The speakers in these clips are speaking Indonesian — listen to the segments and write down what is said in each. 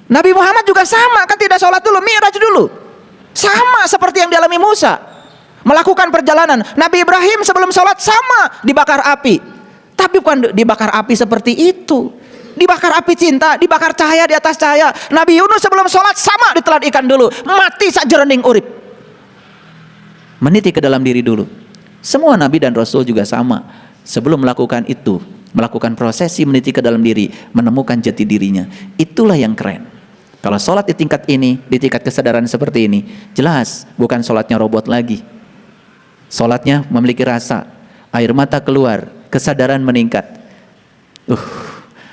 Nabi Muhammad juga sama, kan tidak sholat dulu, mi'raj dulu. Sama seperti yang dialami Musa, melakukan perjalanan. Nabi Ibrahim sebelum sholat sama dibakar api. Tapi bukan dibakar api seperti itu, dibakar api cinta, dibakar cahaya di atas cahaya. Nabi Yunus sebelum sholat sama ditelan ikan dulu, mati sajerening urip, meniti ke dalam diri dulu. Semua Nabi dan Rasul juga sama, sebelum melakukan itu, melakukan prosesi meniti ke dalam diri, menemukan jati dirinya. Itulah yang keren. Kalau sholat di tingkat ini, di tingkat kesadaran seperti ini, jelas bukan sholatnya robot lagi. Sholatnya memiliki rasa, air mata keluar, kesadaran meningkat.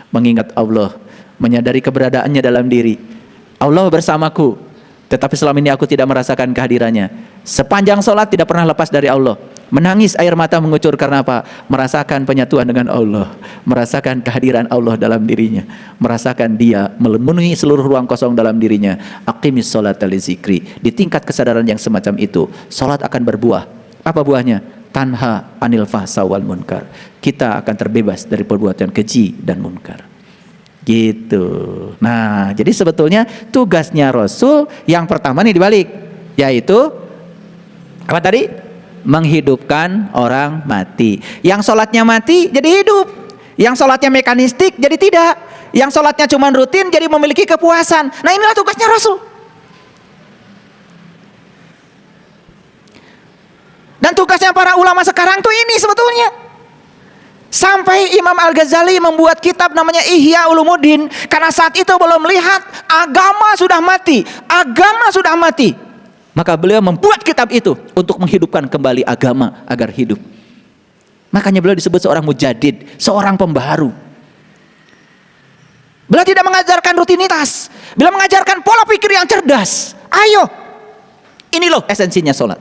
Mengingat Allah, menyadari keberadaannya dalam diri. Allah bersamaku, tetapi selama ini aku tidak merasakan kehadirannya. Sepanjang sholat tidak pernah lepas dari Allah. Menangis air mata mengucur karena apa? Merasakan penyatuan dengan Allah, merasakan kehadiran Allah dalam dirinya, merasakan dia memenuhi seluruh ruang kosong dalam dirinya. Aqimis sholata li zikri. Di tingkat kesadaran yang semacam itu, sholat akan berbuah. Apa buahnya? Tanha anil fahsa wal munkar. Kita akan terbebas dari perbuatan keji dan munkar. Gitu. Nah, jadi sebetulnya tugasnya Rasul yang pertama nih dibalik, yaitu apa tadi? Menghidupkan orang mati. Yang sholatnya mati jadi hidup. Yang sholatnya mekanistik jadi tidak. Yang sholatnya cuma rutin jadi memiliki kepuasan. Nah, inilah tugasnya Rasul. Dan tugasnya para ulama sekarang tuh ini sebetulnya. Sampai Imam Al-Ghazali membuat kitab namanya Ihya Ulumuddin, karena saat itu belum melihat agama sudah mati. Agama sudah mati. Maka beliau membuat kitab itu untuk menghidupkan kembali agama agar hidup. Makanya beliau disebut seorang mujadid, seorang pembaharu. Beliau tidak mengajarkan rutinitas, beliau mengajarkan pola pikir yang cerdas. Ayo, ini loh esensinya sholat.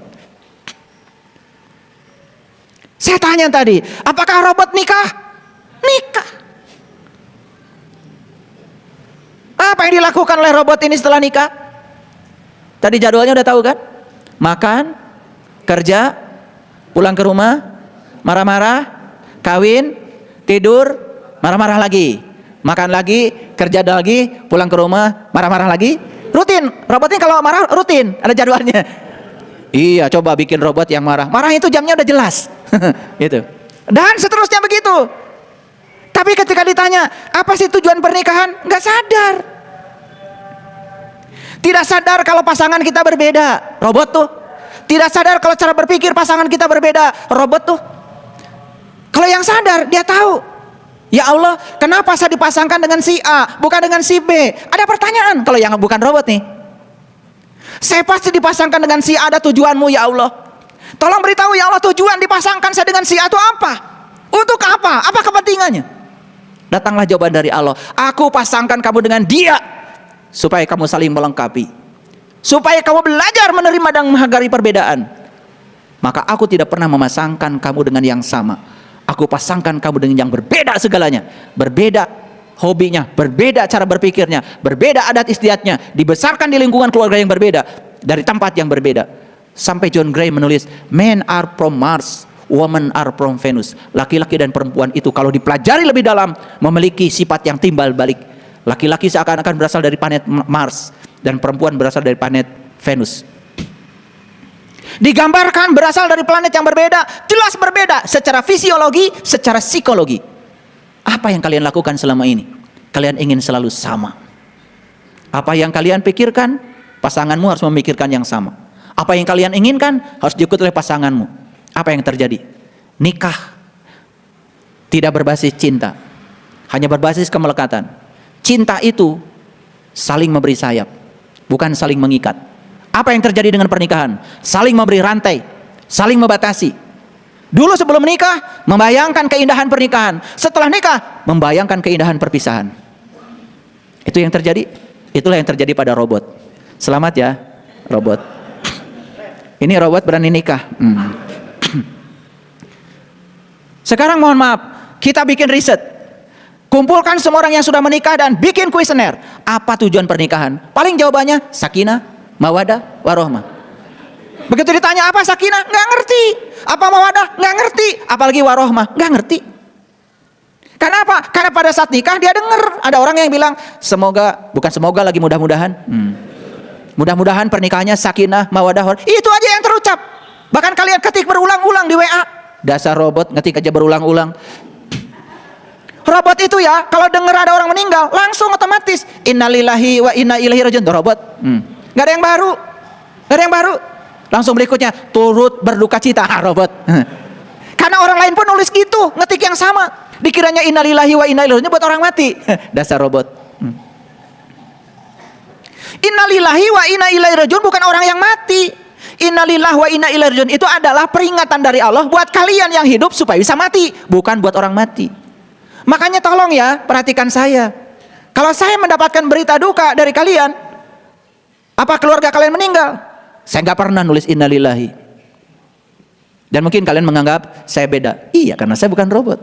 Saya tanya tadi, apakah robot nikah? Nikah. Apa yang dilakukan oleh robot ini setelah nikah? Tadi jadwalnya udah tahu kan? Makan, kerja, pulang ke rumah, marah-marah, kawin, tidur, marah-marah lagi, makan lagi, kerja lagi, pulang ke rumah, marah-marah lagi. Rutin. Robot ini kalau marah rutin, ada jadwalnya. Iya, coba bikin robot yang marah. Marah itu jamnya udah jelas. Gitu. Dan seterusnya begitu. Tapi ketika ditanya, apa sih tujuan pernikahan? Nggak sadar. Tidak sadar kalau pasangan kita berbeda, robot tuh. Tidak sadar kalau cara berpikir pasangan kita berbeda, robot tuh. Kalau yang sadar, dia tahu. Ya Allah, kenapa saya dipasangkan dengan si A, bukan dengan si B? Ada pertanyaan kalau yang bukan robot nih. Saya pasti dipasangkan dengan si A, ada tujuanmu ya Allah. Tolong beritahu ya Allah, tujuan dipasangkan saya dengan si A itu apa? Untuk apa? Apa kepentingannya? Datanglah jawaban dari Allah. Aku pasangkan kamu dengan dia, supaya kamu saling melengkapi, supaya kamu belajar menerima dan menghargai perbedaan. Maka aku tidak pernah memasangkan kamu dengan yang sama. Aku pasangkan kamu dengan yang berbeda segalanya. Berbeda hobinya, berbeda cara berpikirnya, berbeda adat istiadatnya, dibesarkan di lingkungan keluarga yang berbeda, dari tempat yang berbeda. Sampai John Gray menulis, men are from Mars, women are from Venus. Laki-laki dan perempuan itu kalau dipelajari lebih dalam memiliki sifat yang timbal balik. Laki-laki seakan-akan berasal dari planet Mars dan perempuan berasal dari planet Venus. Digambarkan berasal dari planet yang berbeda, jelas berbeda secara fisiologi, secara psikologi. Apa yang kalian lakukan selama ini? Kalian ingin selalu sama. Apa yang kalian pikirkan, pasanganmu harus memikirkan yang sama. Apa yang kalian inginkan harus diikuti oleh pasanganmu. Apa yang terjadi? Nikah tidak berbasis cinta, hanya berbasis kemelekatan. Cinta itu saling memberi sayap, bukan saling mengikat. Apa yang terjadi dengan pernikahan? Saling memberi rantai, saling membatasi. Dulu sebelum menikah membayangkan keindahan pernikahan, setelah nikah membayangkan keindahan perpisahan. Itu yang terjadi. Itulah yang terjadi pada robot. Selamat ya robot. Ini robot berani nikah. Sekarang mohon maaf, kita bikin riset. Kumpulkan semua orang yang sudah menikah dan bikin kuesioner. Apa tujuan pernikahan? Paling jawabannya sakinah, mawadah, warohmah. Begitu ditanya apa sakinah, nggak ngerti. Apa mawadah, nggak ngerti. Apalagi warohmah, nggak ngerti. Kenapa? Karena pada saat nikah dia dengar ada orang yang bilang semoga, bukan semoga lagi, mudah-mudahan. Mudah-mudahan pernikahannya sakinah, mawaddah. Itu aja yang terucap. Bahkan kalian ketik berulang-ulang di WA. Dasar robot, ngetik aja berulang-ulang. Robot itu ya, kalau dengar ada orang meninggal, langsung otomatis innalillahi wa inna ilaihi rajiun. Robot. Gak ada yang baru. Gak ada yang baru. Langsung berikutnya turut berduka cita. Robot. Karena orang lain pun nulis gitu, ngetik yang sama. Dikiranya innalillahi wa inna ilaihi rajiun buat orang mati. Dasar robot. Innalillahi wa inna ilaihi rajiun bukan orang yang mati. Innalillahi wa inna ilaihi rajiun itu adalah peringatan dari Allah buat kalian yang hidup supaya bisa mati, bukan buat orang mati. Makanya tolong ya, perhatikan saya. Kalau saya mendapatkan berita duka dari kalian, apa keluarga kalian meninggal, saya nggak pernah nulis innalillahi. Dan mungkin kalian menganggap saya beda. Iya, karena saya bukan robot.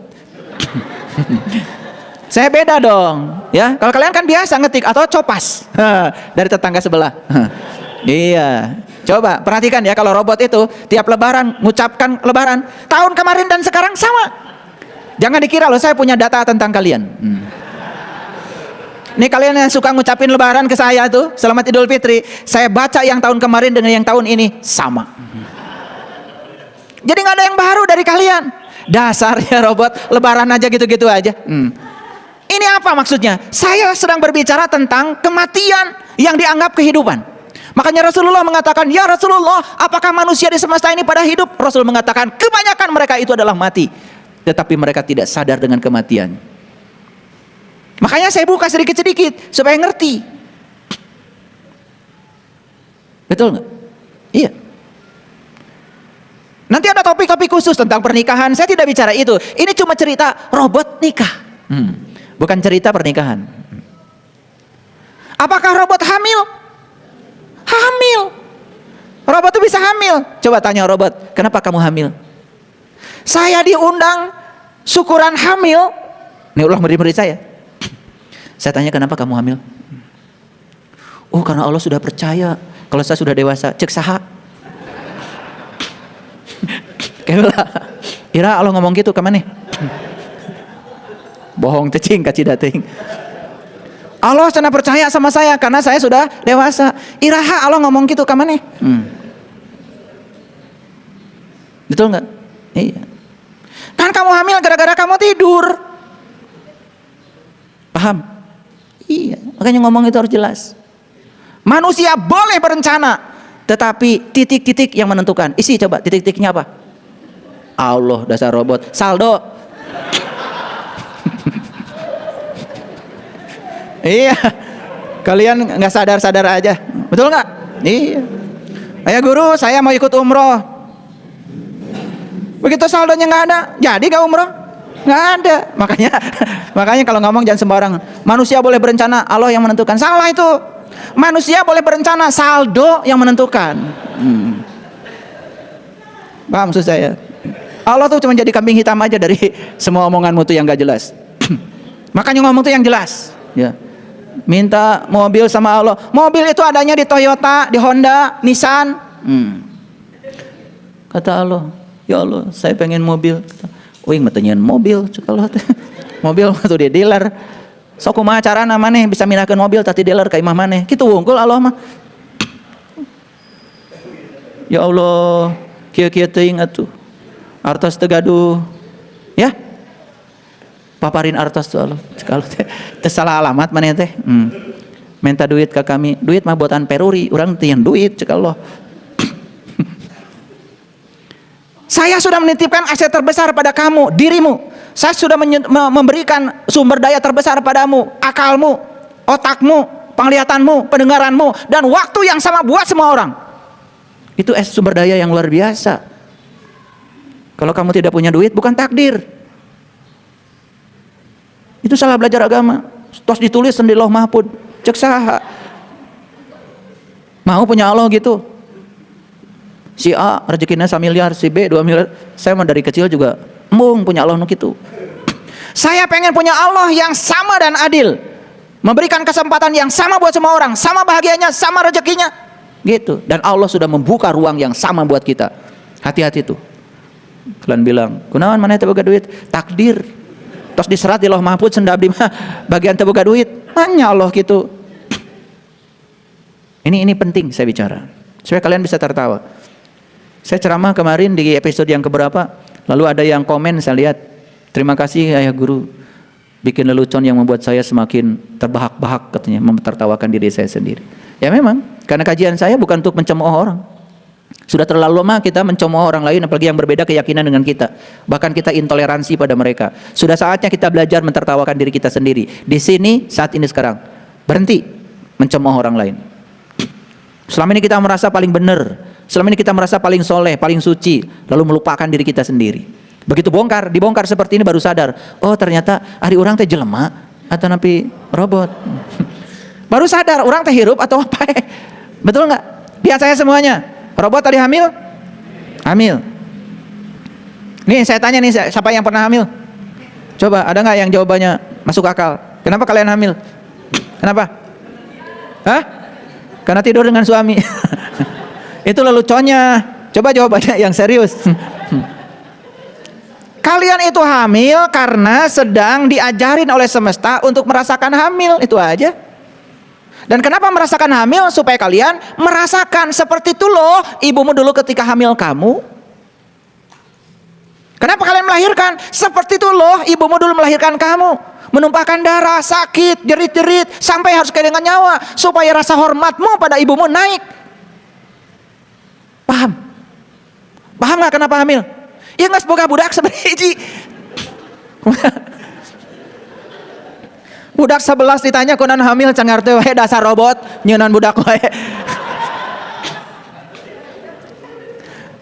Saya beda dong, ya. Kalau kalian kan biasa ngetik atau copas dari tetangga sebelah. Iya. Coba perhatikan ya, kalau robot itu tiap lebaran mengucapkan lebaran, tahun kemarin dan sekarang sama. Jangan dikira loh saya punya data tentang kalian. Nih kalian yang suka ngucapin lebaran ke saya tuh, selamat Idul Fitri, saya baca yang tahun kemarin dengan yang tahun ini sama. Jadi nggak ada yang baru dari kalian. Dasarnya robot, lebaran aja gitu-gitu aja. Ini apa maksudnya? Saya sedang berbicara tentang kematian yang dianggap kehidupan. Makanya Rasulullah mengatakan, ya Rasulullah, apakah manusia di semesta ini pada hidup? Rasul mengatakan, kebanyakan mereka itu adalah mati, tetapi mereka tidak sadar dengan kematian. Makanya saya buka sedikit-sedikit supaya ngerti. Betul nggak? Iya. Nanti ada topik-topik khusus tentang pernikahan. Saya tidak bicara itu. Ini cuma cerita robot nikah, bukan cerita pernikahan. Apakah robot hamil? Hamil. Robot itu bisa hamil. Coba tanya robot, kenapa kamu hamil? Saya diundang syukuran hamil. Ini ulah murid-murid saya. Saya tanya, kenapa kamu hamil? Oh, karena Allah sudah percaya kalau saya sudah dewasa. Cek saha. Kayaklah. Ira Allah ngomong gitu ke mana? Bohong cacing kacida teuing. Allah cenah percaya sama saya karena saya sudah dewasa. Iraha Allah ngomong gitu ke mana? Betul nggak? Iya. Kan kamu hamil gara-gara kamu tidur. Paham? Iya. Makanya ngomong itu harus jelas. Manusia boleh berencana, tetapi titik-titik yang menentukan. Isi coba titik-titiknya apa? Allah, dasar robot. Saldo. Iya, kalian nggak sadar-sadar aja, betul nggak? Iya. Ayah guru, saya mau ikut umroh. Begitu saldonya nggak ada, jadi nggak umroh? Nggak ada. Makanya kalau ngomong jangan sembarangan. Manusia boleh berencana, Allah yang menentukan. Salah itu. Manusia boleh berencana, saldo yang menentukan. Paham maksud saya? Allah tuh cuma jadi kambing hitam aja dari semua omonganmu tuh yang nggak jelas. Makanya ngomong tuh yang jelas. Ya. Minta mobil sama Allah. Mobil itu adanya di Toyota, di Honda, Nissan. Kata Allah, ya Allah, saya pengen mobil. Wih, matenyeun mobil, Allah. Mobil tuh di dealer. Sok kumaha carana maneh bisa minahkeun mobil tadi dealer ka imah maneh. Kitu wungkul Allah mah. Ya Allah, kieu-kieu teuing atuh. Artos teu gaduh. Ya. Paparin artos tuh Allah. Kalau teh salah alamat maneh teh. Minta duit ke kami. Duit mah buatan peruri, urang teu yang duit cek Allah. Saya sudah menitipkan aset terbesar pada kamu, dirimu. Saya sudah memberikan sumber daya terbesar padamu, akalmu, otakmu, penglihatanmu, pendengaranmu, dan waktu yang sama buat semua orang. Itu sumber daya yang luar biasa. Kalau kamu tidak punya duit, bukan takdir. Itu salah belajar agama. Tos ditulis di Lauh Mahfud. Cek saha. Mau punya Allah gitu. Si A rezekinya 1 miliar, si B 2 miliar. Saya mah dari kecil juga embung punya Allah gitu. Saya pengen punya Allah yang sama dan adil. Memberikan kesempatan yang sama buat semua orang, sama bahagianya, sama rezekinya. Gitu. Dan Allah sudah membuka ruang yang sama buat kita. Hati-hati tuh. Kalian bilang, "Kunaon maneh teh boga duit?" Takdir. Terus diserat di Lauh Mahfuz sendab di bagian terbuka duit. Hanya Allah gitu. Ini penting saya bicara, supaya kalian bisa tertawa. Saya ceramah kemarin di episode yang keberapa, lalu ada yang komen, saya lihat, terima kasih ayah guru, bikin lelucon yang membuat saya semakin terbahak-bahak, katanya, memtertawakan diri saya sendiri. Ya memang, karena kajian saya bukan untuk mencemooh orang. Sudah terlalu lama kita mencemooh orang lain, apalagi yang berbeda keyakinan dengan kita. Bahkan kita intoleransi pada mereka. Sudah saatnya kita belajar mentertawakan diri kita sendiri. Di sini, saat ini sekarang, berhenti mencemooh orang lain. Selama ini kita merasa paling benar, selama ini kita merasa paling soleh, paling suci, lalu melupakan diri kita sendiri. Begitu dibongkar seperti ini baru sadar, oh ternyata hari orang teh jelema atau napi robot. Baru sadar orang teh hirup atau apa? Betul nggak? Lihat saya semuanya. Robot tadi hamil? Hamil. Nih saya tanya nih, siapa yang pernah hamil? Coba ada nggak yang jawabannya masuk akal? Kenapa kalian hamil? Kenapa? Hah? Karena tidur dengan suami. Itu leluconnya. Coba jawabannya yang serius. Kalian itu hamil karena sedang diajarin oleh semesta untuk merasakan hamil, itu aja. Dan kenapa merasakan hamil? Supaya kalian merasakan seperti itu loh ibumu dulu ketika hamil kamu. Kenapa kalian melahirkan? Seperti itu loh ibumu dulu melahirkan kamu. Menumpahkan darah, sakit, jerit-jerit, sampai harus kehilangan nyawa, supaya rasa hormatmu pada ibumu naik. Paham? Paham gak kenapa hamil? Ya nggak semoga budak sebiji. Budak 11 ditanya kunan hamil, cengar teh wae dasar robot, nyeunan budak wae.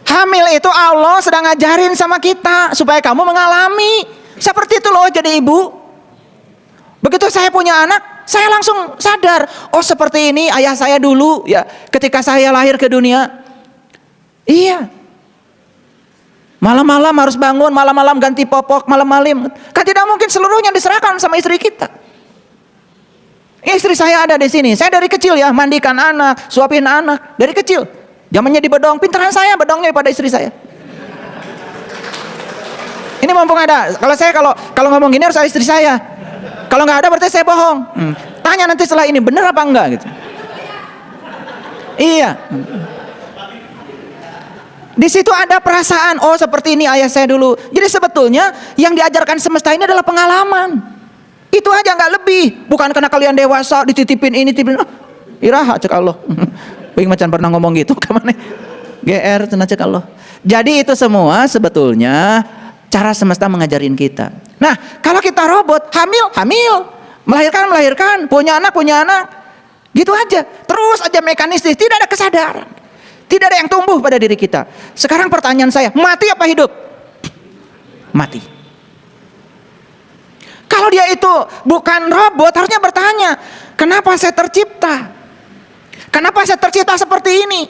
Hamil itu Allah sedang ngajarin sama kita supaya kamu mengalami seperti itu loh jadi ibu. Begitu saya punya anak, saya langsung sadar, oh seperti ini ayah saya dulu ya ketika saya lahir ke dunia. Iya. Malam-malam harus bangun, malam-malam ganti popok, malam-malam. Kan tidak mungkin seluruhnya diserahkan sama istri kita. Istri saya ada di sini. Saya dari kecil ya mandikan anak, suapin anak dari kecil. Zamannya di bedong, pintaran saya bedongnya pada istri saya. Ini mumpung ada. Kalau ngomong gini harus istri saya. Kalau nggak ada berarti saya bohong. Tanya nanti setelah ini benar apa enggak gitu. Iya. Di situ ada perasaan, oh seperti ini ayah saya dulu. Jadi sebetulnya yang diajarkan semesta ini adalah pengalaman. Itu aja nggak lebih. Bukan karena kalian dewasa dititipin ini, titipin. Oh, iraha cek Allah. Wing macan pernah ngomong gitu kemana? GR cenah cek Allah. Jadi itu semua sebetulnya cara semesta mengajarin kita. Nah, kalau kita robot, hamil, melahirkan, punya anak, gitu aja, terus aja mekanistis, tidak ada kesadaran, tidak ada yang tumbuh pada diri kita. Sekarang pertanyaan saya, mati apa hidup? Mati. Kalau dia itu bukan robot, harusnya bertanya, kenapa saya tercipta? Kenapa saya tercipta seperti ini?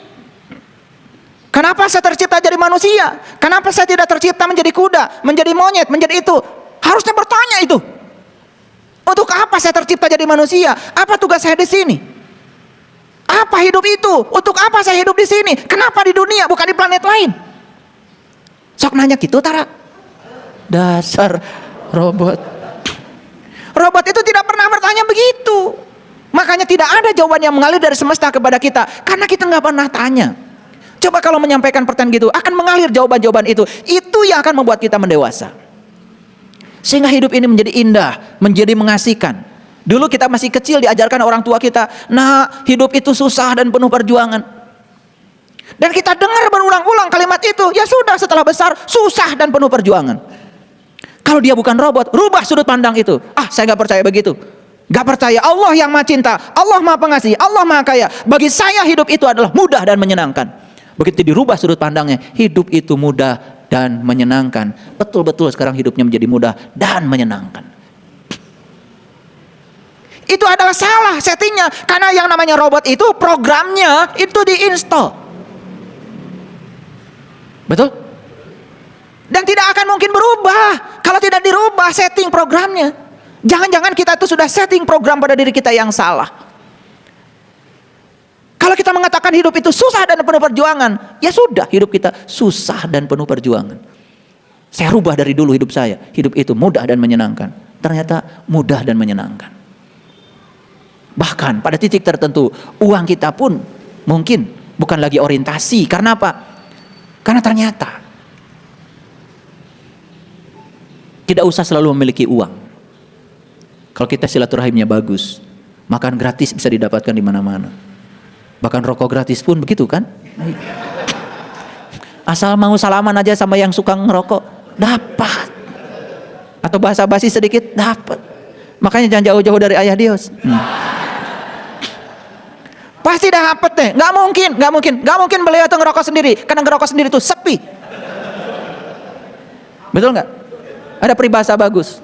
Kenapa saya tercipta jadi manusia? Kenapa saya tidak tercipta menjadi kuda, menjadi monyet, menjadi itu? Harusnya bertanya itu. Untuk apa saya tercipta jadi manusia? Apa tugas saya di sini? Apa hidup itu? Untuk apa saya hidup di sini? Kenapa di dunia bukan di planet lain? Sok nanya gitu Tara. Dasar robot. Robot itu tidak pernah bertanya begitu. Makanya tidak ada jawaban yang mengalir dari semesta kepada kita, karena kita nggak pernah tanya. Coba kalau menyampaikan pertanyaan gitu, akan mengalir jawaban-jawaban itu. Itu yang akan membuat kita mendewasa. Sehingga hidup ini menjadi indah, menjadi mengasihkan. Dulu kita masih kecil diajarkan orang tua kita, nah hidup itu susah dan penuh perjuangan. Dan kita dengar berulang-ulang kalimat itu, ya sudah setelah besar susah dan penuh perjuangan. Kalau dia bukan robot, rubah sudut pandang itu. Saya nggak percaya begitu. Nggak percaya Allah yang maha cinta, Allah maha pengasih, Allah maha kaya. Bagi saya hidup itu adalah mudah dan menyenangkan. Begitu dirubah sudut pandangnya, hidup itu mudah dan menyenangkan. Betul-betul sekarang hidupnya menjadi mudah dan menyenangkan. Itu adalah salah settingnya. Karena yang namanya robot itu programnya itu diinstal. Betul? Dan tidak akan mungkin berubah kalau tidak dirubah setting programnya. Jangan-jangan kita itu sudah setting program pada diri kita yang salah. Kalau kita mengatakan hidup itu susah dan penuh perjuangan, ya sudah hidup kita susah dan penuh perjuangan. Saya rubah dari dulu hidup saya. Hidup itu mudah dan menyenangkan. Ternyata mudah dan menyenangkan. Bahkan pada titik tertentu, uang kita pun mungkin bukan lagi orientasi. Karena apa? Karena ternyata tidak usah selalu memiliki uang. Kalau kita silaturahimnya bagus, makan gratis bisa didapatkan di mana-mana. Bahkan rokok gratis pun begitu kan? Asal mau salaman aja sama yang suka ngerokok, dapat. Atau basa-basi sedikit, dapat. Makanya jangan jauh-jauh dari ayah Dios. Pasti dapat deh. Nggak mungkin beliau itu ngerokok sendiri. Karena ngerokok sendiri itu sepi. Betul nggak? Ada peribahasa bagus.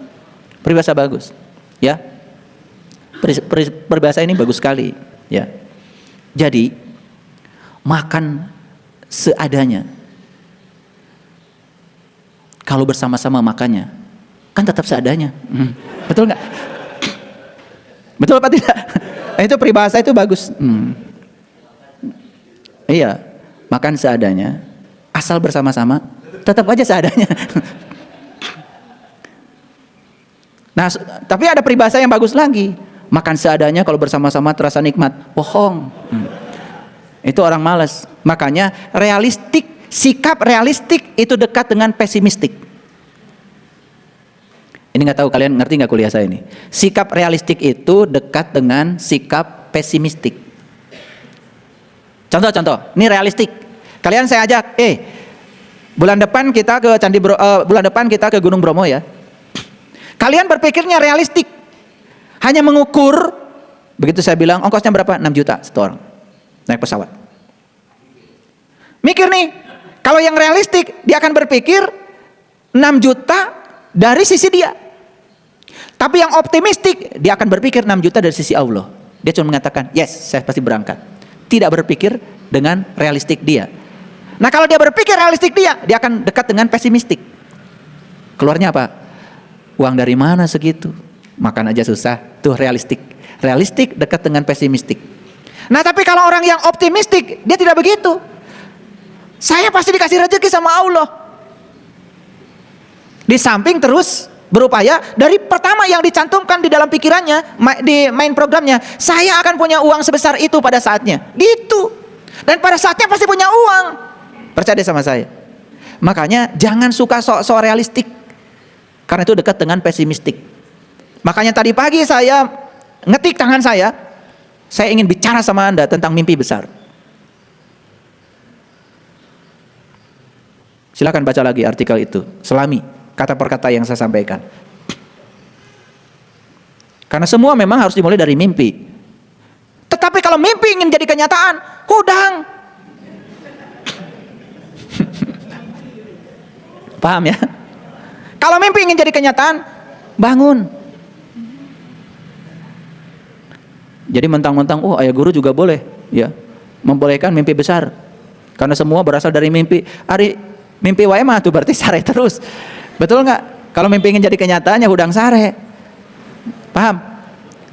Ya. Peribahasa ini bagus sekali. Ya. Jadi makan seadanya. Kalau bersama-sama makannya, kan tetap seadanya. Betul nggak? Betul apa tidak? Itu peribahasa itu bagus. Iya, makan seadanya, asal bersama-sama, tetap aja seadanya. Nah, tapi ada peribahasa yang bagus lagi. Makan seadanya kalau bersama-sama terasa nikmat. Bohong. Itu orang malas. Makanya sikap realistik itu dekat dengan pesimistik. Ini nggak tahu kalian ngerti nggak kuliah saya ini. Sikap realistik itu dekat dengan sikap pesimistik. Contoh, ini realistik. Kalian saya ajak, bulan depan kita ke bulan depan kita ke Gunung Bromo ya. Kalian berpikirnya realistik. Hanya mengukur, begitu saya bilang ongkosnya berapa? 6 juta satu orang naik pesawat. Mikir nih, kalau yang realistik dia akan berpikir 6 juta dari sisi dia. Tapi yang optimistik dia akan berpikir 6 juta dari sisi Allah. Dia cuma mengatakan, yes, saya pasti berangkat. Tidak berpikir dengan realistik dia. Nah, kalau dia berpikir realistik dia akan dekat dengan pesimistik. Keluarnya apa? Uang dari mana segitu? Makan aja susah. Tuh realistik. Realistik dekat dengan pesimistik. Nah, tapi kalau orang yang optimistik, dia tidak begitu. Saya pasti dikasih rezeki sama Allah. Di samping terus berupaya dari pertama yang dicantumkan di dalam pikirannya, di main programnya, saya akan punya uang sebesar itu pada saatnya. Gitu. Dan pada saatnya pasti punya uang. Percaya sama saya. Makanya jangan suka sok-sok realistik. Karena itu dekat dengan pesimistik. Makanya tadi pagi saya ngetik tangan saya ingin bicara sama Anda tentang mimpi besar. Silakan baca lagi artikel itu, selami kata per kata yang saya sampaikan. Karena semua memang harus dimulai dari mimpi. Tetapi kalau mimpi ingin jadi kenyataan, hudang. Paham ya? Kalau mimpi ingin jadi kenyataan, bangun. Jadi mentang-mentang, ayah guru juga boleh, ya, membolehkan mimpi besar. Karena semua berasal dari mimpi. Mimpi wae mah tuh berarti sare terus. Betul nggak? Kalau mimpi ingin jadi kenyataannya hudang sare. Paham?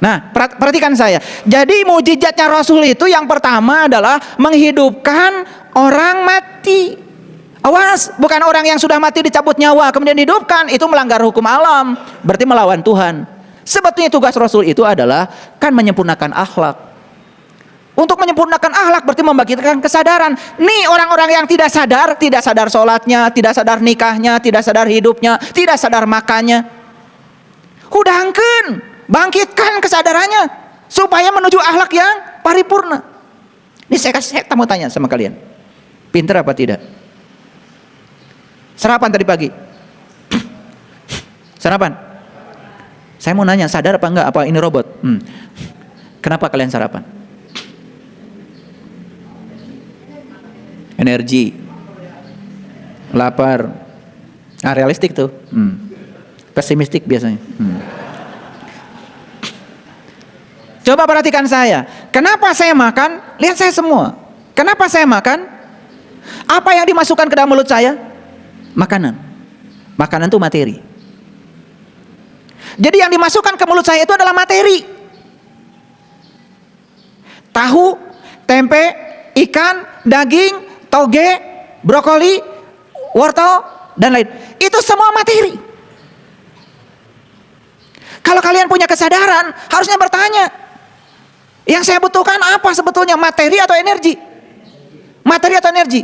Nah, perhatikan saya. Jadi mujizatnya Rasul itu yang pertama adalah menghidupkan orang mati. Awas, bukan orang yang sudah mati dicabut nyawa kemudian dihidupkan, itu melanggar hukum alam, berarti melawan Tuhan. Sebetulnya tugas Rasul itu adalah kan menyempurnakan akhlak. Untuk menyempurnakan akhlak berarti membangkitkan kesadaran. Nih orang-orang yang tidak sadar sholatnya, tidak sadar nikahnya, tidak sadar hidupnya, tidak sadar makannya. Hudangkeun, bangkitkan kesadarannya supaya menuju akhlak yang paripurna. Ini saya mau tanya sama kalian. Pinter apa tidak? Sarapan tadi pagi. Sarapan. Saya mau nanya, sadar apa enggak? Apa ini robot? Kenapa kalian sarapan? Energi, lapar, realistik tuh, pesimistik biasanya. Coba perhatikan saya, kenapa saya makan? Lihat saya semua. Kenapa saya makan? Apa yang dimasukkan ke dalam mulut saya? Makanan. Makanan itu materi. Jadi yang dimasukkan ke mulut saya itu adalah materi. Tahu, tempe, ikan, daging, toge, brokoli, wortel, dan lain. Itu semua materi. Kalau kalian punya kesadaran, harusnya bertanya, yang saya butuhkan apa sebetulnya, materi atau energi? Materi atau energi?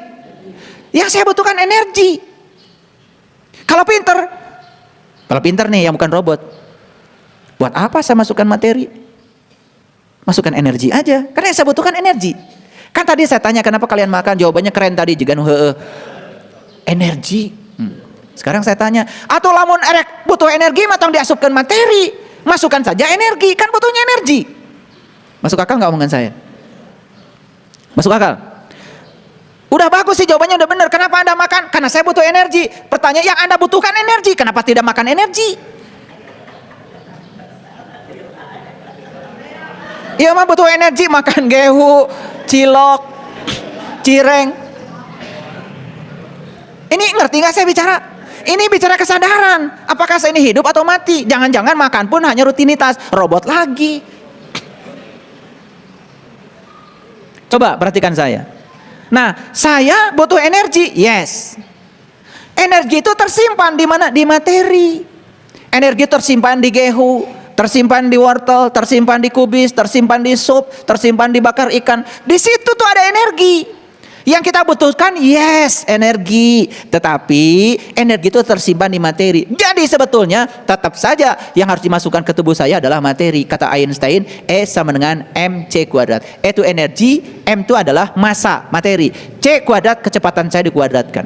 Yang saya butuhkan energi. Kalau pinter nih yang bukan robot, buat apa saya masukkan materi? Masukkan energi aja, karena yang saya butuhkan energi. Kan tadi saya tanya kenapa kalian makan, jawabannya keren tadi, juga energi. Sekarang saya tanya, atau lamun erek butuh energi matang diasupkan materi, masukkan saja energi, kan butuhnya energi. Masuk akal nggak omongan saya? Masuk akal? Udah bagus sih jawabannya, udah benar. Kenapa Anda makan? Karena saya butuh energi. Pertanyaan, yang Anda butuhkan energi, kenapa tidak makan energi? Iya mah butuh energi, makan gehu, cilok, cireng. Ini ngerti nggak saya bicara? Ini bicara kesadaran. Apakah saya ini hidup atau mati? Jangan-jangan makan pun hanya rutinitas, robot lagi. Coba perhatikan saya. Nah, saya butuh energi, yes. Energi itu tersimpan di mana? Di materi. Energi tersimpan di gehu, tersimpan di wortel, tersimpan di kubis, tersimpan di sup, tersimpan di bakar ikan. Di situ tuh ada energi. Yang kita butuhkan, yes, energi. Tetapi energi itu tersimpan di materi. Jadi sebetulnya tetap saja yang harus dimasukkan ke tubuh saya adalah materi. Kata Einstein, E sama dengan mc kuadrat. E itu energi, M itu adalah massa, materi. C kuadrat kecepatan saya dikuadratkan.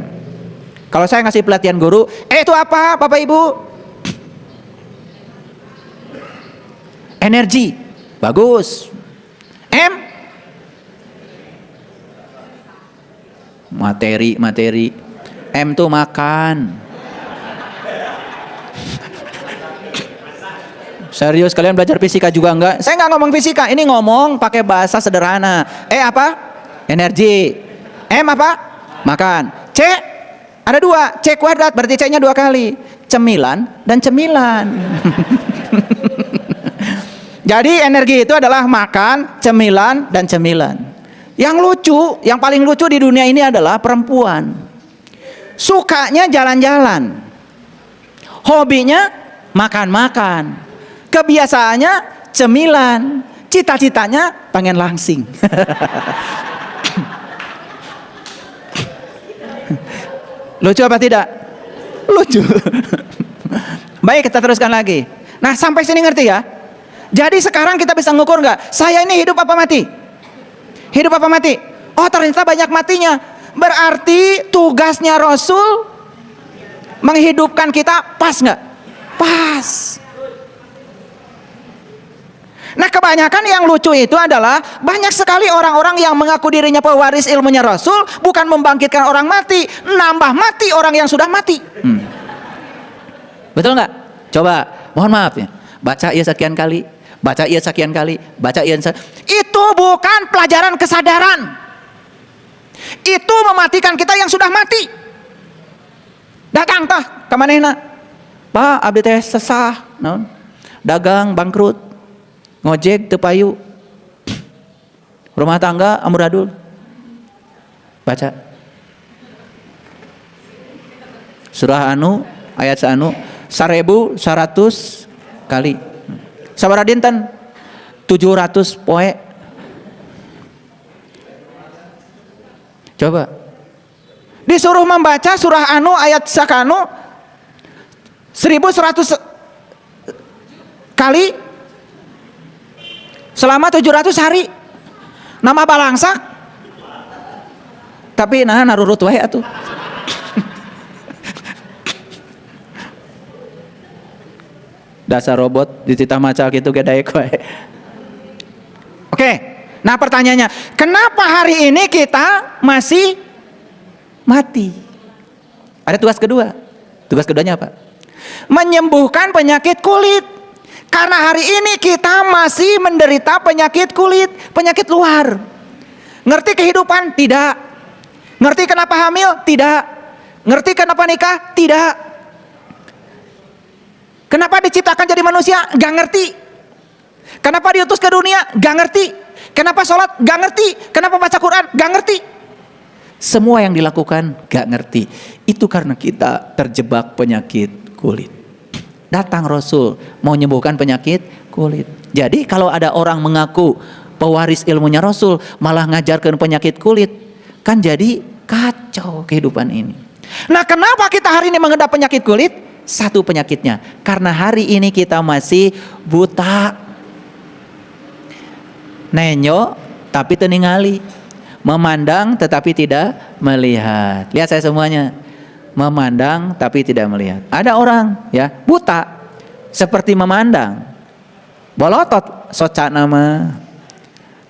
Kalau saya ngasih pelatihan guru, E itu apa Bapak Ibu? Energi. Bagus. M materi. M tuh makan. Serius kalian belajar fisika juga enggak? Saya enggak ngomong fisika, ini ngomong pakai bahasa sederhana. E apa? Energi. M apa? Makan. C ada 2, C kuadrat berarti C nya 2 kali. Cemilan dan cemilan. Jadi energi itu adalah makan, cemilan dan cemilan. Yang lucu, yang paling lucu di dunia ini adalah perempuan. Sukanya jalan-jalan. Hobinya makan-makan. Kebiasaannya cemilan. Cita-citanya pengen langsing. Lucu apa tidak? Lucu. Baik, kita teruskan lagi. Nah, sampai sini ngerti ya? Jadi sekarang kita bisa ngukur nggak? Saya ini hidup apa mati? Hidup apa mati? Oh, ternyata banyak matinya. Berarti tugasnya Rasul menghidupkan kita pas nggak? Pas. Nah, kebanyakan yang lucu itu adalah banyak sekali orang-orang yang mengaku dirinya pewaris ilmunya Rasul, bukan membangkitkan orang mati, nambah mati orang yang sudah mati. Betul nggak? Coba, mohon maaf ya, baca ya sekian kali. Baca ia sekian kali, baca ia itu bukan pelajaran kesadaran. Itu mematikan kita yang sudah mati. Dagang tah ka manehna. Pak, abdi teh sesah, naon? Dagang bangkrut. Ngojek teu payu. Rumah tangga amburadul. Baca. Surah Anu ayat anu 1100 kali. Sabaraha dinten? 700 poe. Coba. Disuruh membaca surah Anu ayat sakanu 1100 kali selama 700 hari. Nama balangsak. Tapi nah narurut wae atuh. Dasar robot dititah maca gitu gede kowe. Oke. Nah, pertanyaannya, kenapa hari ini kita masih mati? Ada tugas kedua. Tugas keduanya apa? Menyembuhkan penyakit kulit. Karena hari ini kita masih menderita penyakit kulit, penyakit luar. Ngerti kehidupan? Tidak. Ngerti kenapa hamil? Tidak. Ngerti kenapa nikah? Tidak. Kenapa diciptakan jadi manusia? Gak ngerti. Kenapa diutus ke dunia? Gak ngerti. Kenapa sholat? Gak ngerti. Kenapa baca Quran? Gak ngerti. Semua yang dilakukan gak ngerti. Itu karena kita terjebak penyakit kulit. Datang Rasul mau menyembuhkan penyakit kulit. Jadi kalau ada orang mengaku pewaris ilmunya Rasul malah ngajarkan penyakit kulit, kan jadi kacau kehidupan ini. Nah, kenapa kita hari ini mengidap penyakit kulit? Satu penyakitnya, karena hari ini kita masih buta. Nenyo tapi teningali, memandang tetapi tidak melihat. Lihat saya semuanya, memandang tapi tidak melihat. Ada orang ya buta seperti memandang, bolotot soca nama,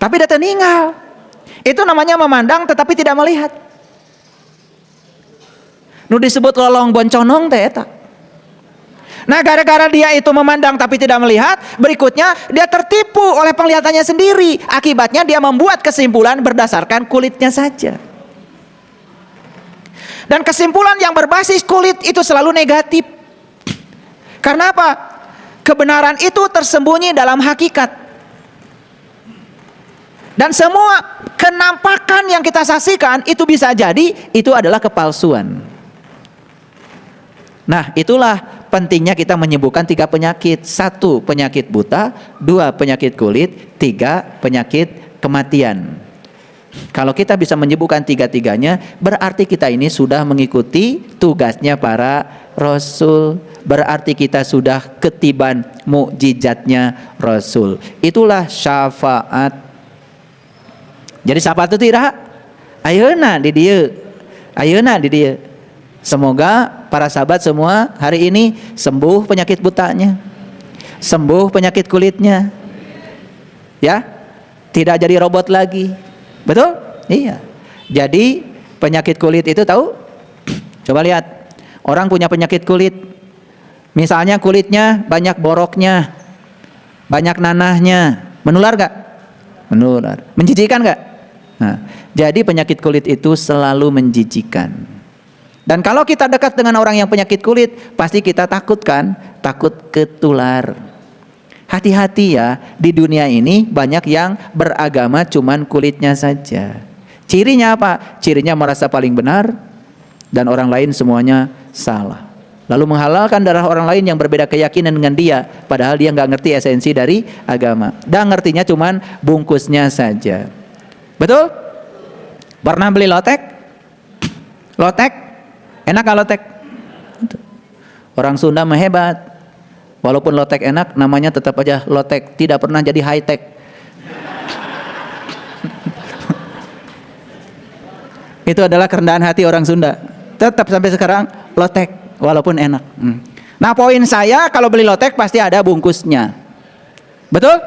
tapi dia teningal. Itu namanya memandang tetapi tidak melihat. Nu disebut lolong bonconong teh eta. Nah, gara-gara dia itu memandang tapi tidak melihat, berikutnya dia tertipu oleh penglihatannya sendiri. Akibatnya dia membuat kesimpulan berdasarkan kulitnya saja. Dan kesimpulan yang berbasis kulit itu selalu negatif. Karena apa? Kebenaran itu tersembunyi dalam hakikat. Dan semua kenampakan yang kita saksikan itu bisa jadi itu adalah kepalsuan. Nah, itulah pentingnya kita menyembuhkan 3 penyakit. 1 penyakit buta, 2 penyakit kulit, 3 penyakit kematian. Kalau kita bisa menyembuhkan 3-tiganya, berarti kita ini sudah mengikuti tugasnya para Rasul. Berarti kita sudah ketiban mukjizatnya Rasul. Itulah syafaat. Jadi syafaat itu tidak ayeuna di dieu. Ayeuna di dieu. Semoga para sahabat semua hari ini sembuh penyakit butanya, sembuh penyakit kulitnya, ya, tidak jadi robot lagi, betul? Iya. Jadi penyakit kulit itu tahu? Coba lihat, orang punya penyakit kulit, misalnya kulitnya banyak boroknya, banyak nanahnya, menular gak? Menular. Menjijikan gak? Nah, jadi penyakit kulit itu selalu menjijikan. Dan kalau kita dekat dengan orang yang penyakit kulit, pasti kita takut kan? Takut ketular. Hati-hati ya, di dunia ini banyak yang beragama cuman kulitnya saja. Cirinya apa? Cirinya merasa paling benar dan orang lain semuanya salah. Lalu menghalalkan darah orang lain yang berbeda keyakinan dengan dia, padahal dia nggak ngerti esensi dari agama. Dan ngertinya cuman bungkusnya saja. Betul? Pernah beli lotek? Lotek? Enak gak lotek? Orang Sunda mah hebat. Walaupun lotek enak, namanya tetap aja lotek. Tidak pernah jadi high tech. Itu adalah kerendahan hati orang Sunda. Tetap sampai sekarang lotek, walaupun enak. Nah, poin saya kalau beli lotek pasti ada bungkusnya. Betul?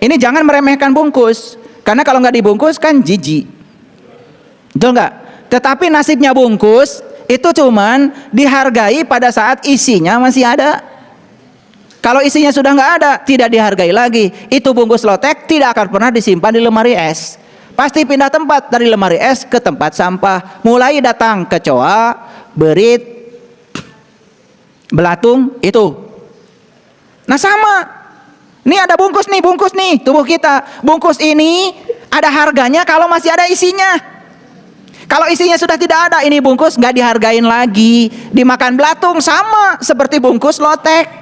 Ini jangan meremehkan bungkus. Karena kalau nggak dibungkus kan jijik. Betul nggak? Tetapi nasibnya bungkus itu cuman dihargai pada saat isinya masih ada. Kalau isinya sudah nggak ada, tidak dihargai lagi. Itu bungkus lotek tidak akan pernah disimpan di lemari es. Pasti pindah tempat dari lemari es ke tempat sampah. Mulai datang kecoa, berit, belatung, itu. Nah sama. Ini ada bungkus nih tubuh kita. Bungkus ini ada harganya kalau masih ada isinya. Kalau isinya sudah tidak ada, ini bungkus nggak dihargain lagi. Dimakan belatung sama seperti bungkus lotek.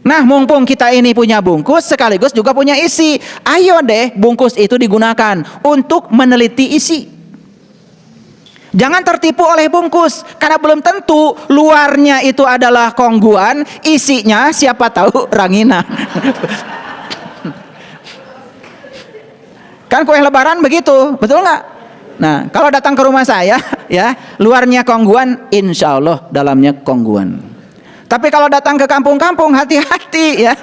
Nah, mumpung kita ini punya bungkus sekaligus juga punya isi. Ayo deh bungkus itu digunakan untuk meneliti isi. Jangan tertipu oleh bungkus, karena belum tentu luarnya itu adalah kongguan, isinya siapa tahu ranginang. Kan kue lebaran begitu, betul nggak? Nah, kalau datang ke rumah saya, ya, luarnya kongguan, insya Allah dalamnya kongguan. Tapi kalau datang ke kampung-kampung, hati-hati ya.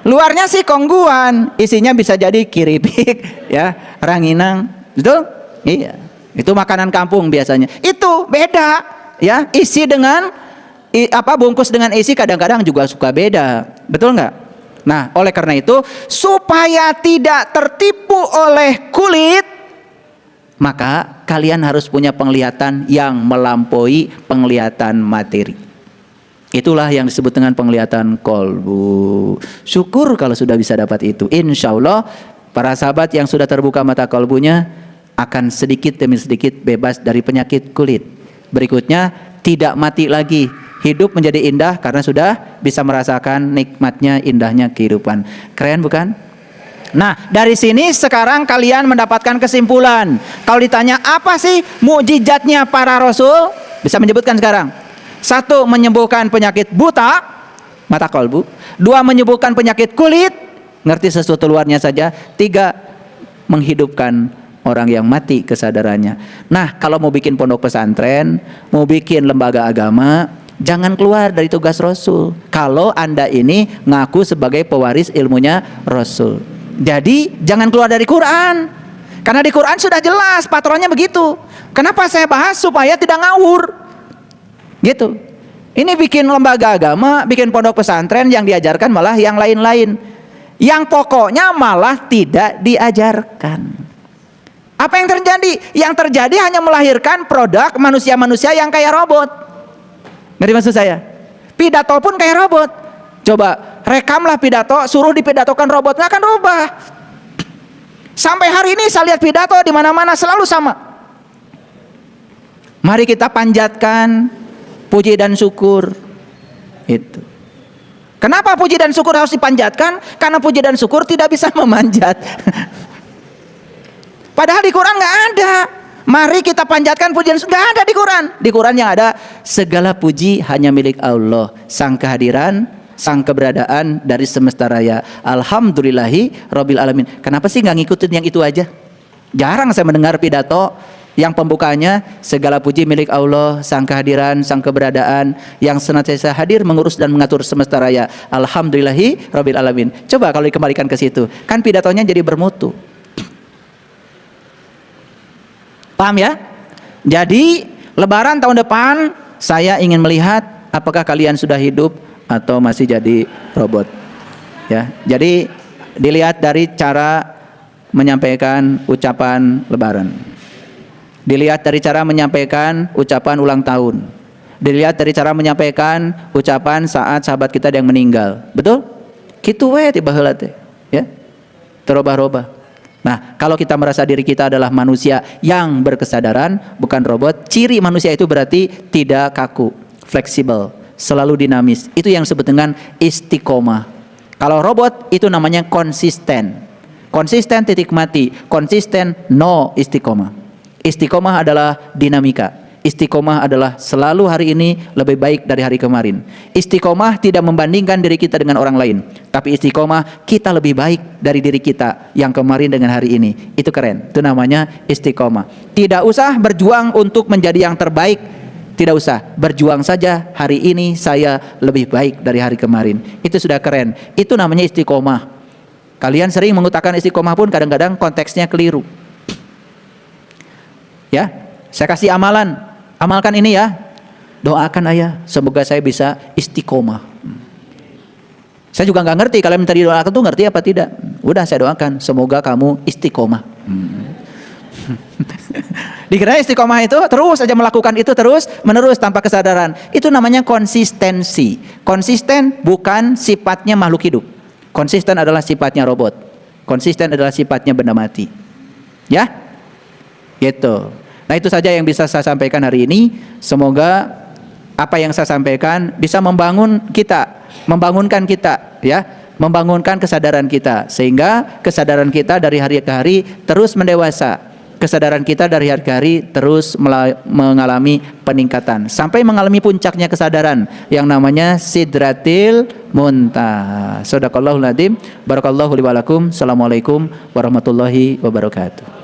Luarnya sih kongguan, isinya bisa jadi kiripik, ya, ranginang, betul? Iya, itu makanan kampung biasanya. Itu beda, ya, isi dengan bungkus dengan isi kadang-kadang juga suka beda, betul nggak? Nah, oleh karena itu, supaya tidak tertipu oleh kulit, maka kalian harus punya penglihatan yang melampaui penglihatan materi. Itulah yang disebut dengan penglihatan kolbu. Syukur kalau sudah bisa dapat itu. Insya Allah para sahabat yang sudah terbuka mata kolbunya akan sedikit demi sedikit bebas dari penyakit kulit. Berikutnya, tidak mati lagi. Hidup menjadi indah karena sudah bisa merasakan nikmatnya, indahnya kehidupan. Keren bukan? Nah, dari sini sekarang kalian mendapatkan kesimpulan. Kalau ditanya apa sih mukjizatnya para rasul? Bisa menyebutkan sekarang. 1, menyembuhkan penyakit buta, mata kolbu. 2, menyembuhkan penyakit kulit, ngerti sesuatu luarnya saja. 3, menghidupkan orang yang mati kesadarannya. Nah, kalau mau bikin pondok pesantren, mau bikin lembaga agama, jangan keluar dari tugas Rasul. Kalau Anda ini ngaku sebagai pewaris ilmunya Rasul. Jadi jangan keluar dari Quran. Karena di Quran sudah jelas patronnya begitu. Kenapa saya bahas? Supaya tidak ngawur. Gitu. Ini bikin lembaga agama, bikin pondok pesantren, yang diajarkan malah yang lain-lain. Yang pokoknya malah tidak diajarkan. Apa yang terjadi? Yang terjadi hanya melahirkan produk manusia-manusia yang kayak robot. Ngerti maksud saya? Pidato pun kayak robot. Coba rekamlah pidato, suruh dipidatokan robot, nggak akan rubah. Sampai hari ini saya lihat pidato di mana-mana selalu sama. Mari kita panjatkan puji dan syukur. Itu. Kenapa puji dan syukur harus dipanjatkan? Karena puji dan syukur tidak bisa memanjat. Padahal di Quran nggak ada. Mari kita panjatkan pujian, nggak ada di Quran. Di Quran yang ada segala puji hanya milik Allah, sang kehadiran, sang keberadaan dari semesta raya. Alhamdulillahi Rabbil Alamin. Kenapa sih nggak ngikutin yang itu aja? Jarang saya mendengar pidato yang pembukanya segala puji milik Allah, sang kehadiran, sang keberadaan yang senantiasa hadir mengurus dan mengatur semesta raya. Alhamdulillahi Rabbil Alamin. Coba kalau dikembalikan ke situ, kan pidatonya jadi bermutu. Paham ya? Jadi Lebaran tahun depan saya ingin melihat apakah kalian sudah hidup atau masih jadi robot. Ya, jadi dilihat dari cara menyampaikan ucapan Lebaran. Dilihat dari cara menyampaikan ucapan ulang tahun. Dilihat dari cara menyampaikan ucapan saat sahabat kita yang meninggal. Betul? Kitu we tiba heula teh, ya. Terobah-robah. Nah, kalau kita merasa diri kita adalah manusia yang berkesadaran, bukan robot, ciri manusia itu berarti tidak kaku, fleksibel, selalu dinamis. Itu yang disebut dengan istiqomah. Kalau robot itu namanya konsisten. Konsisten titik mati, konsisten no istiqomah. Istiqomah adalah dinamika. Istiqomah adalah selalu hari ini lebih baik dari hari kemarin. Istiqomah tidak membandingkan diri kita dengan orang lain, tapi istiqomah kita lebih baik dari diri kita yang kemarin dengan hari ini. Itu keren. Itu namanya istiqomah. Tidak usah berjuang untuk menjadi yang terbaik. Tidak usah. Berjuang saja hari ini saya lebih baik dari hari kemarin. Itu sudah keren. Itu namanya istiqomah. Kalian sering mengutarakan istiqomah pun kadang-kadang konteksnya keliru. Ya, saya kasih amalan. Amalkan ini ya. Doakan ayah, semoga saya bisa istiqomah. Saya juga nggak ngerti kalian minta didoakan tuh ngerti apa tidak. Udah saya doakan, semoga kamu istiqomah. Dikira istiqomah itu terus saja melakukan itu terus menerus tanpa kesadaran. Itu namanya konsistensi. Konsisten bukan sifatnya makhluk hidup. Konsisten adalah sifatnya robot. Konsisten adalah sifatnya benda mati. Ya? Gitu. Nah, itu saja yang bisa saya sampaikan hari ini. Semoga apa yang saya sampaikan bisa membangunkan kita, ya, membangunkan kesadaran kita, sehingga kesadaran kita dari hari ke hari terus mendewasa. Kesadaran kita dari hari ke hari terus mengalami peningkatan sampai mengalami puncaknya kesadaran yang namanya Sidratil Muntaha. Shadaqallahul Adzim. Barakallahu li wa lakum. Assalamualaikum warahmatullahi wabarakatuh.